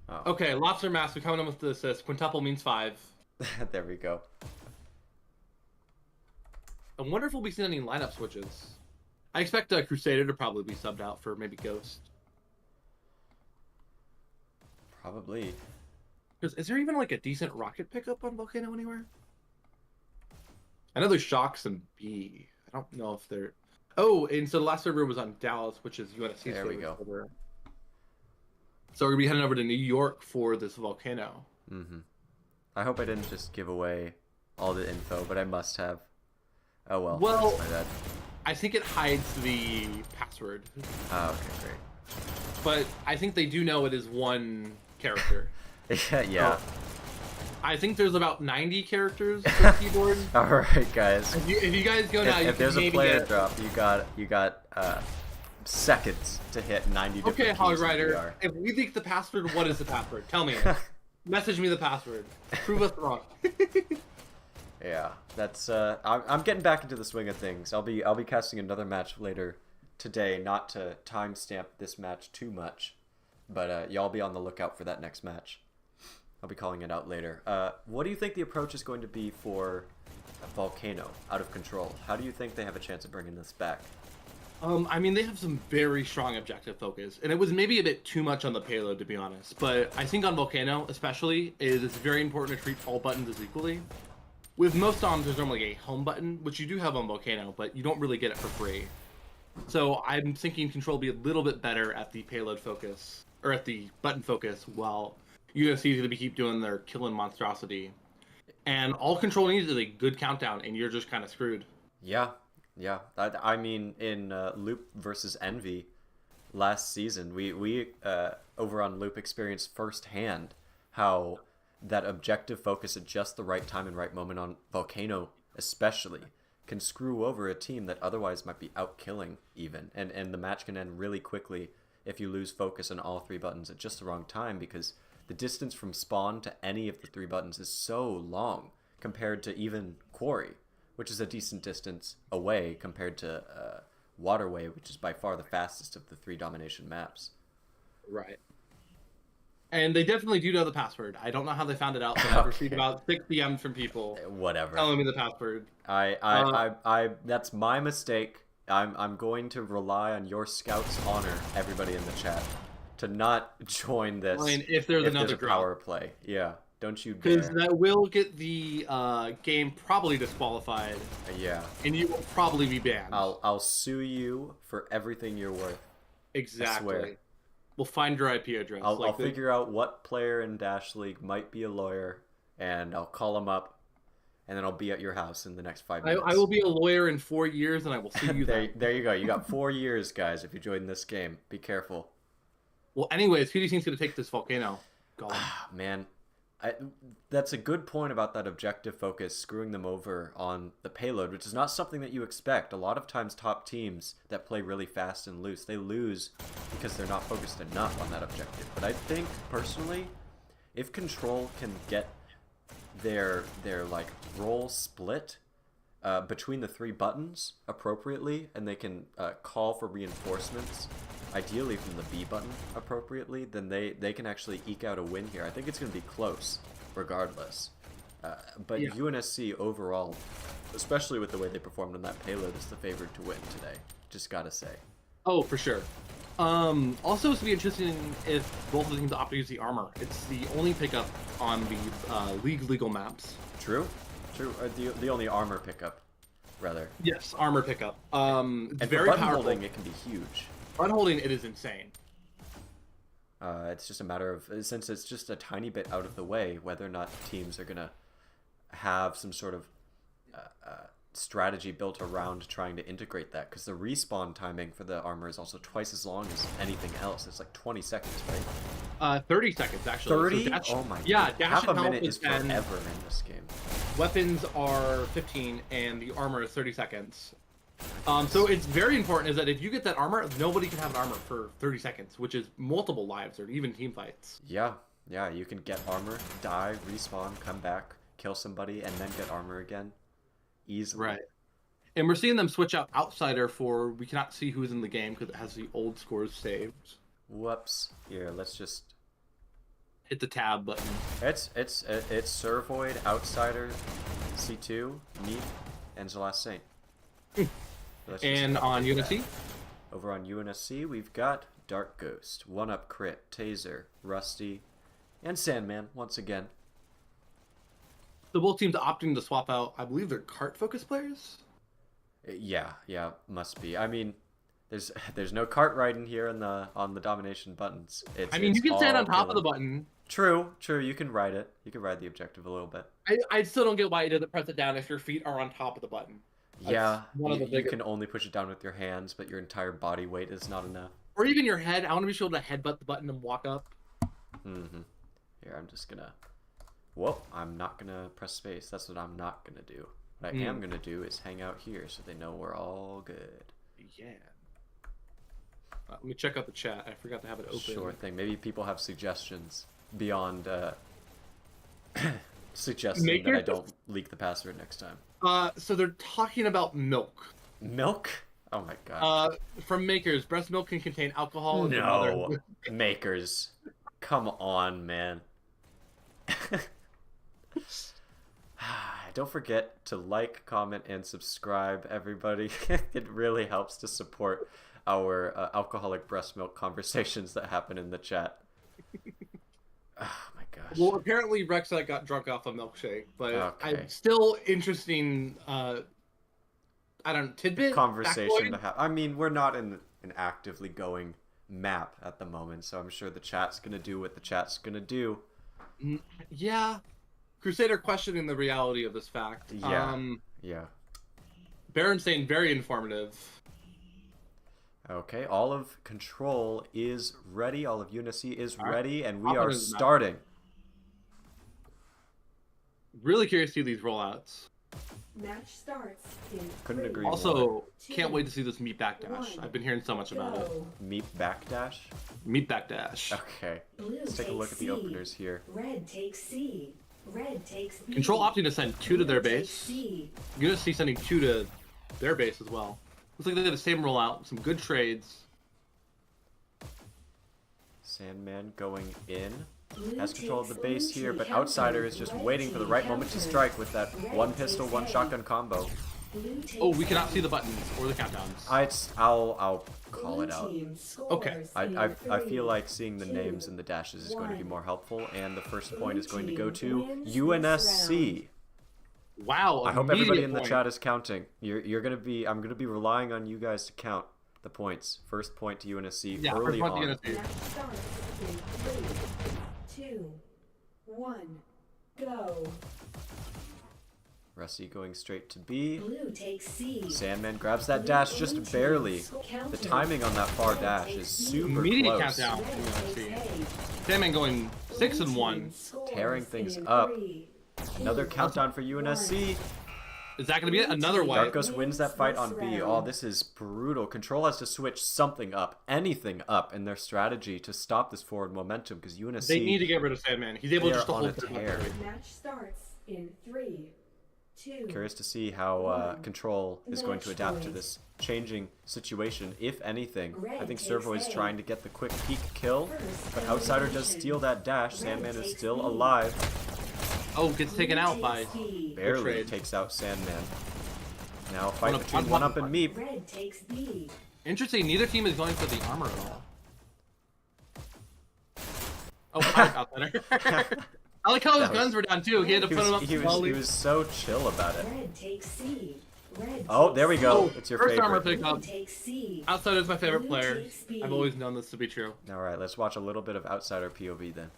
Oh. Okay, Lobster Mask, we're coming in with the assist. Quintuple means 5. There we go. I wonder if we'll be seeing any lineup switches. I expect Crusader to probably be subbed out for maybe Ghost. Probably. Is there even like a decent rocket pickup on Volcano anywhere? I know there's Shocks and B. I don't know if they're... Oh, and so the last server was on Dallas, which is UNSC's There we favorite go. server. So we're going to be heading over to New York for this Volcano. Mm-hmm. I hope I didn't just give away all the info, but I must have. Oh well. Well, That's my bad. I think it hides the password. Oh, okay, great. But I think they do know it is one character. Yeah. Oh. I think there's about 90 characters for the keyboard. All right, guys. If you guys go now, you If can there's a maybe player get... drop, you got seconds to hit 90 different Okay, keys Hog in Rider. VR. If we think the password, what is the password? Tell me. Message me the password. Prove us wrong. Yeah, that's I'm getting back into the swing of things. I'll be casting another match later today, not to timestamp this match too much, but y'all be on the lookout for that next match. I'll be calling it out later. What do you think the approach is going to be for Volcano Out of Control? How do you think they have a chance of bringing this back? I mean, they have some very strong objective focus, and it was maybe a bit too much on the payload, to be honest. But I think on Volcano, especially, it's very important to treat all buttons as equally. With most DOMs, there's normally a home button, which you do have on Volcano, but you don't really get it for free. So I'm thinking Control will be a little bit better at the payload focus, or at the button focus, while UNSC is going to keep doing their killing monstrosity. And all Control needs is a good countdown, and you're just kind of screwed. Yeah. I mean, in Loop versus Envy last season, we over on Loop experienced firsthand how that objective focus at just the right time and right moment on Volcano especially can screw over a team that otherwise might be out killing even. And the match can end really quickly if you lose focus on all 3 buttons at just the wrong time, because the distance from spawn to any of the 3 buttons is so long compared to even Quarry, which is a decent distance away compared to Waterway, which is by far the fastest of the 3 domination maps. Right. And they definitely do know the password. I don't know how they found it out, but I've received about 6 DMs from people Whatever. telling me the password. I that's my mistake. I'm going to rely on your scout's honor, everybody in the chat, to not join this. I mean, if there's another a drop. power play. Yeah. Don't you Because dare. that will get the game probably disqualified, Yeah. and you will probably be banned. I'll sue you for everything you're worth. Exactly. I swear. We'll find your IP address. I'll figure out what player in Dash League might be a lawyer, and I'll call him up, and then I'll be at your house in the next 5 minutes. I will be a lawyer in 4 years, and I will see you then. There you go. You got 4 years, guys, if you join this game. Be careful. Well, anyways, who do you think's going to take this volcano? Gollum. Man, that's a good point about that objective focus screwing them over on the payload, which is not something that you expect. A lot of times top teams that play really fast and loose, they lose because they're not focused enough on that objective. But I think, personally, if Control can get their like role split between the 3 buttons appropriately, and they can call for reinforcements, ideally from the B button appropriately, then they can actually eke out a win here. I think it's going to be close, regardless. But Yeah. UNSC overall, especially with the way they performed on that payload, is the favorite to win today. Just gotta say. Oh, for sure. Also, it's going to be interesting if both of the teams opt to use the armor. It's the only pickup on the league legal maps. True? True. The only armor pickup, rather. Yes, armor pickup. It's And very for button powerful. holding, it can be huge. Button holding, it is insane. It's just a matter of, since it's just a tiny bit out of the way, whether or not teams are going to have some sort of strategy built around trying to integrate that. Because the respawn timing for the armor is also twice as long as anything else. It's like 20 seconds, right? 30 seconds, actually. 30? So dash, Oh my yeah, god. dash Half a and health minute is 10, forever in this game. weapons are 15, and the armor is 30 seconds. So it's very important is that if you get that armor, nobody can have an armor for 30 seconds, which is multiple lives or even team fights. Yeah, you can get armor, die, respawn, come back, kill somebody, and then get armor again. Easily. Right. And we're seeing them switch out Outsider for we cannot see who's in the game because it has the old scores saved. Whoops. Here, let's just... Hit the tab button. It's Servoid, Outsider, C2, me, and The Last Saint. Let's just And on update that. UNSC? Over on UNSC, we've got Dark Ghost, 1-Up Crit, Taser, Rusty, and Sandman, once again. So both teams opting to swap out, I believe they're cart-focused players? Yeah, must be. I mean, there's no cart riding here on the domination buttons. I mean, you can stand all on top of the killing. button. True, you can ride it. You can ride the objective a little bit. I still don't get why you didn't press it down if your feet are on top of the button. That's Yeah, one of the you bigger- can only push it down with your hands, but your entire body weight is not enough. Or even your head. I want to be able to headbutt the button and walk up. Mm-hmm. Here, I'm just gonna... Whoop, I'm not gonna press space. That's what I'm not gonna do. What I am gonna do is hang out here so they know we're all good. Yeah. Let me check out the chat. I forgot to have it open. Sure thing. Maybe people have suggestions beyond suggesting that I Makers? don't leak the password next time. So they're talking about milk. Milk? Oh my god. From Makers, breast milk can contain alcohol and No. other... Makers. Come on, man. Don't forget to like, comment, and subscribe, everybody. It really helps to support our alcoholic breast milk conversations that happen in the chat. Oh my gosh. Well, apparently Rexa got drunk off a milkshake, but Okay. I'm still interesting. I don't know, tidbit Conversation factoid? to have. I mean, we're not in an actively going map at the moment, so I'm sure the chat's gonna do what the chat's gonna do. Yeah, Crusader questioning the reality of this fact. Yeah. Yeah. Baron saying very informative. Okay, all of Control is ready. All of UNSC is Alright. ready, and we Hop are into the map. starting. Really curious to see these rollouts. Match starts in Couldn't 3, agree more. Also, Two, can't wait to see this meat backdash. one, I've been hearing so much about it. go. Meet backdash. Meat backdash. Okay, Blue let's take a takes look at the C. openers here. Red takes C. Red takes B. Control opting to send 2 to their Blue takes base. C. UNSC sending 2 to their base as well. Looks like they have the same rollout, some good trades. Sandman going in. Blue Has control of the takes base blue here, team but counter. Outsider is just Red waiting for the team right moment to counter. strike with that Red one pistol, takes one A. shotgun combo. Blue takes Oh, we cannot A. see the buttons or the countdowns. I'll call Blue it out. team scores Okay. in I feel 3, like seeing the 2, names and the dashes is going to be 1. more helpful, and the first Blue point is going to go team to wins this UNSC. Wow. I hope everybody in the point. chat is counting. I'm gonna be relying on you guys to count the points. First point to UNSC Yeah, early first point on. to UNSC. Match starts in 3, 2, 1. Go. Rusty going straight to B. Blue takes C. Sandman grabs that dash just barely. The timing on that far dash is super Immediate close. countdown. Red Let's takes see. A. Sandman going 6 and Blue 1. team scores Tearing things in up. 3, Another 2, countdown for UNSC. Is that going to be it? Another white. Darkos wins that fight on B. Oh, this is brutal. Control has to switch something up, anything up in their strategy to stop this forward momentum because UNSC. They need to get rid of Sandman. He's able They just to are on hold a the tear. Match starts in 3, 2. Curious to see how Control is going to adapt to this changing situation, if anything. I think Servo is trying to get the quick peek kill, but Outsider does steal that dash. Sandman is still alive. Oh, gets taken out by. Barely trade. takes out Sandman. Now a fight One up- between one- 1UP and Meep. Red takes B. Interesting. Neither team is going for the armor at all. Oh, hi, Outsider. I like how his guns were down too. He had to He put them up was, he slowly. was so chill about it. Red takes C. Red Oh, takes there we C. go. Oh, It's your first armor favorite. pick up. Blue takes C. Outsider's my favorite Blue player. takes B. I've always known this to be true. Alright, let's watch a little bit of Outsider POV then.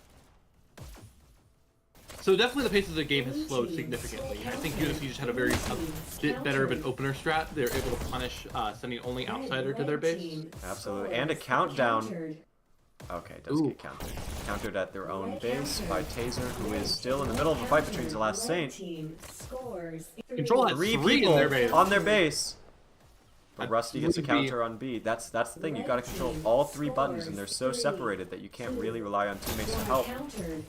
So definitely the pace of the game has slowed significantly. I think UNSC just had a bit better of an opener strat. They're able to punish sending only Outsider to their base. Absolutely. And a countdown. Countered. Okay, it does Ooh. get countered. Countered at their own base by Taser, who is still in the middle of a fight between the last Red Saint. team scores Control has Three three in people their base. on their base. But That Rusty gets a would be- counter on B. That's the thing. You got to control all three buttons, and they're so separated that you can't really rely on teammates to help. Countered.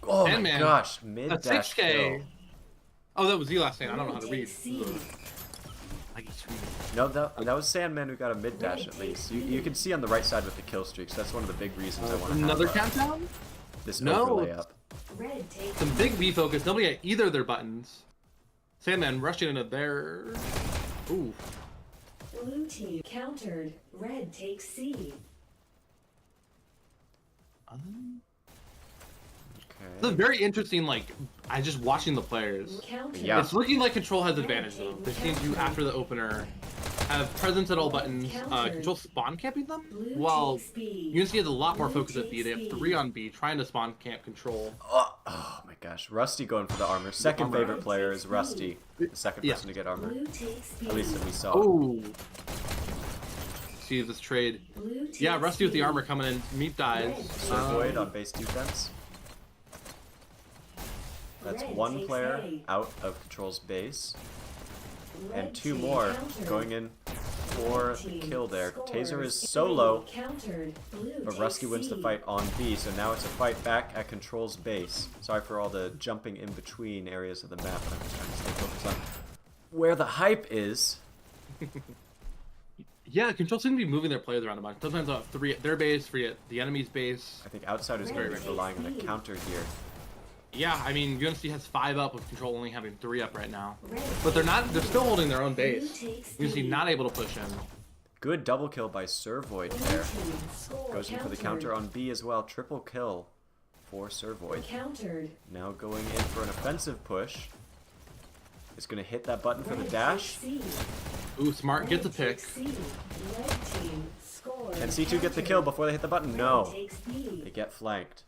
Oh my Sandman. gosh, A mid dash 6K. kill. Oh, that was the last thing. I don't know how to read. Takes C. No, that was Sandman who got a mid dash at least. You can see on the right side with the kill streaks. That's one of the big reasons I want to Another have countdown? this No. overlay up. Red takes Some big B focus. Nobody at either of their buttons. Sandman rushing into there. Ooh. blue team countered. Red takes C. It's a Okay. very interesting, like, I just watching the players. Countered. Yeah. It's looking like Control has advantage, though. They seem to, after the opener, have presence at all buttons. Control spawn camping them, while UNSC has a lot more focus at B. They have 3 on B, trying to spawn camp Control. Oh my gosh, Rusty going for the armor. Second armor. favorite player is Rusty, the second Yeah. person to get armor. Blue takes B. At least that we saw. Oh. See this trade. Blue takes Yeah, Rusty with the B. armor coming in. Meep dies. Sir Void on base defense. That's Red one takes player A. out of Control's base, Red and 2 team more countered. going in for Red the team kill there. Taser scores. is solo, Countered. Blue but takes Rusty wins the C. fight on B, so now it's a fight back at Control's base. Sorry for all the jumping in between areas of the map, but I'm just trying to stay focused on where the hype is. Yeah, Control seem to be moving their players around a bunch. Sometimes they'll have 3 at their base, 3 at the enemy's base. I think Outsider's going to be relying on a counter here. Yeah, I mean, UNSC has 5 up with Control only having 3 up right now. Red But they're still holding their own Blue base. takes UNSC B. not able to push in. Good double kill by Sir Void Blue there. team score. Goes in for the counter on B as well. Triple kill for Sir Void. Countered. Now going in for an offensive push. It's going to hit that button for the Red dash. takes C. Ooh, Smart gets a Red pick. takes C. Red team scores. Can C2 get the kill before they hit the button? Red No. takes B. They get flanked.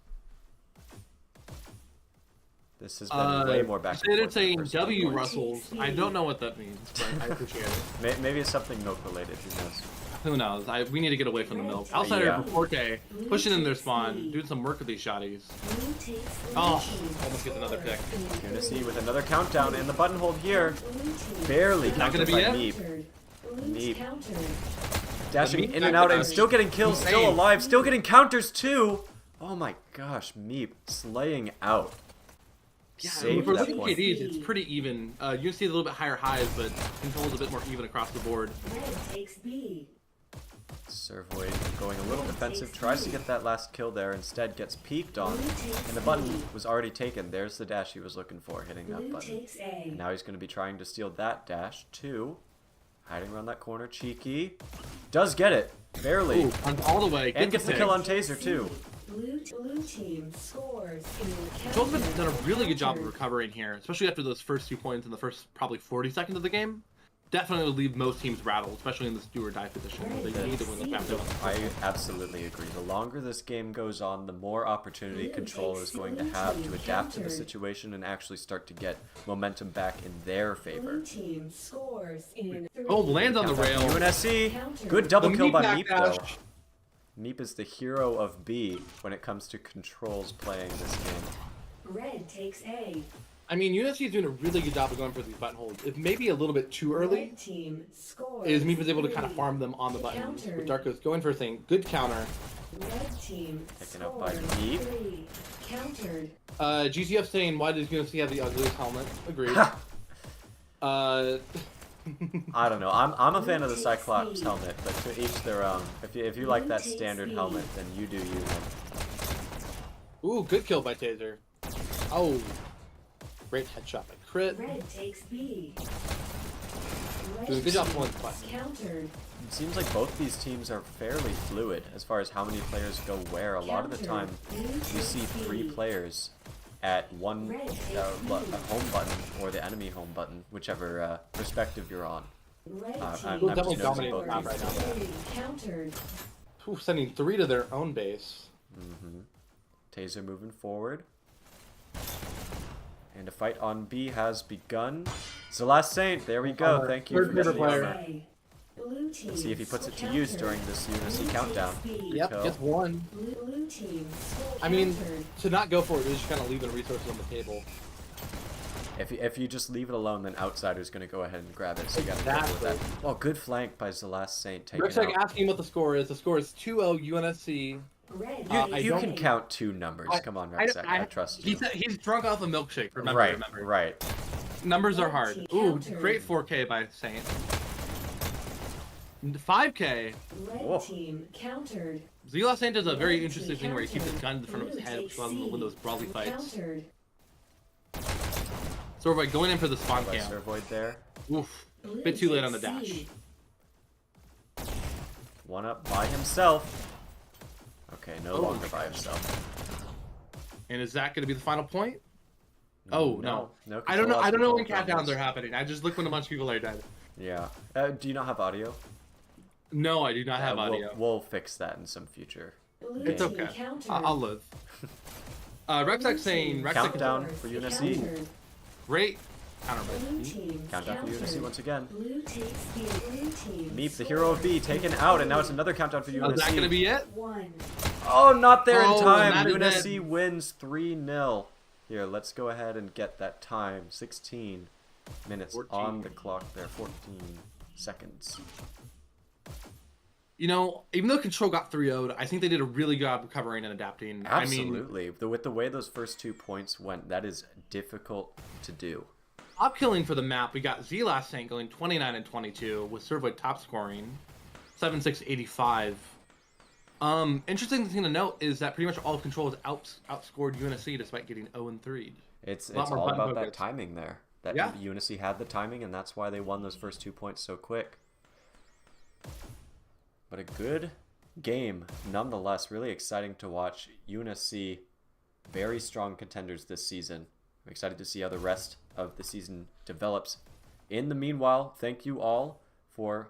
This has been way more back and They're forth than the saying first W one. Russells. I don't know what that means, but I appreciate it. Maybe it's something milk related. Who knows? Who knows? We need to get away from the milk. Outsider Yeah. for 4K, pushing in their spawn, doing some work with these shotties. Blue takes blue Oh, team almost gets another pick. You're going to see with another countdown and the button hold here. Blue team Barely Not gonna countered by be it? Meep. countered. Blue Neat. countered. Dashing Meep in and out and back still getting kills, still insane. alive, still getting counters too. Oh my gosh, Meep slaying out. Yeah, Saved for that looking point. KDs, it's pretty even. UNC is a little bit higher highs, but Control's a bit more even across the board. Red takes B. Servoid going a little defensive, tries to get that last kill there, instead gets peeked on, and the button was already taken. There's the dash he was looking for, hitting that Blue button. takes A. And now he's going to be trying to steal that dash too. Hiding around that corner, cheeky. Does get it, barely. Ooh, all the way. And Good gets the pick. kill on Taser too. Blue team scores in Joel's been done a really good job of counter. recovering here, especially after those first 2 points in the first probably 40 seconds of the game. Definitely would leave most teams rattled, especially in this do or die position. They need to win this round. I absolutely agree. The longer this game goes on, the more opportunity Control is going to have to adapt to the situation and actually start to get momentum back in their favor. Blue team scores in Oh, lands on the rail. UNSC, good double The kill by Meep Meep though. backdash. Meep is the hero of B when it comes to Control's playing this game. Red takes A. I mean, UNSC is doing a really good job of going for these button holds. If maybe a little bit too early, Red team scores. is Meep is able to kind of farm them on the button. With Darko's going for a thing. Good counter. Red team Taken up by scores Meep. 3. Countered. GCF saying, why does UNSC have the ugliest helmet? Agreed. I don't know. I'm a fan of the Cyclops helmet, but to each their own. If you like that standard helmet, then you do you. Man. Ooh, good kill by Taser. Oh. Great headshot by Crit. Red takes B. Doing a good job pulling the button. Countered. It seems like both these teams are fairly fluid as far as how many players go where. A lot of the time, we see 3 players at one home button or the enemy home button, whichever perspective you're on. Red I'm team definitely just noticing dominating both the map teams. right now. 3. Countered. Ooh, sending 3 to their own base. Taser moving forward. And a fight on B has begun. It's the last Saint. There we go. Thank you Third for quarter getting the player. armor. A. Blue team See if he puts it to use during this UNSC countdown. Yep, Kill. gets 1. Blue team scores. I mean, countered. to not go for it is just kind of leaving resources on the table. If you just leave it alone, then Outsider's going to go ahead and grab it. So you got to go with that. Oh, good flank by the last Saint. Taken Rick's out. asking what the score is. The score is 2-0 UNSC. Red You, I you don't- can count 2 numbers. Come on, Rexac. I trust you. He's drunk off a milkshake. Remember, Right, remember. right. Numbers are hard. Ooh, Counter. great 4K by Saint. 5K. Red Whoa. team countered. Zela Saint does a very interesting thing where he keeps his gun in front of his head, which allows him to win those brawly fights. Countered. So we're going in for the spawn By cam. Servoid there. Oof. Blue Bit too late on the takes dash. C. One up by himself. Okay, no Oh. longer by himself. And is that going to be the final point? Oh no. No I don't know. control I don't know when control countdowns numbers. are happening. I just look when a bunch of people are dead. Yeah. Do you not have audio? No, I do not have audio. We'll fix that in some future. Blue It's team okay. countered. I'll live. Rexac saying Rexac Countdown Scores. for UNSC. Countered. great counter by Blue Meep. team Countdown for UNSC countered. once again. Blue takes B. Blue team Meep, the hero of B, taken out, and now it's another countdown for Oh, is that going to UNSC. be it? 1. Oh, not there Oh, in time. and that is UNSC wins 3-0. Here, let's go ahead and get that time. 16 minutes 14. on the clock there. 14 seconds. You know, even though Control got 3-0'd, I think they did a really good job recovering and adapting. I mean, Absolutely. With the way those first 2 points went, that is difficult to do. top killing for the map, we got Zela Saint going 29 and 22 with Servoid top scoring 7685. Interesting thing to note is that pretty much all of Control has outscored UNSC despite getting 0 and 3. It's lot more all button about that focus. timing there. That Yeah. UNSC had the timing, and that's why they won those first 2 points so quick. But a good game, nonetheless. Really exciting to watch. UNSC, very strong contenders this season. I'm excited to see how the rest of the season develops. In the meanwhile, thank you all for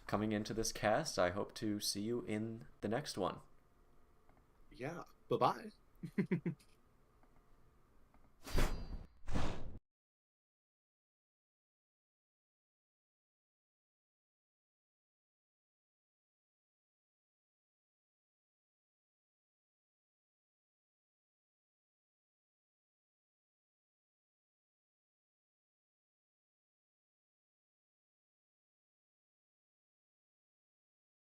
coming into this cast. I hope to see you in the next one. Yeah. Bye-bye.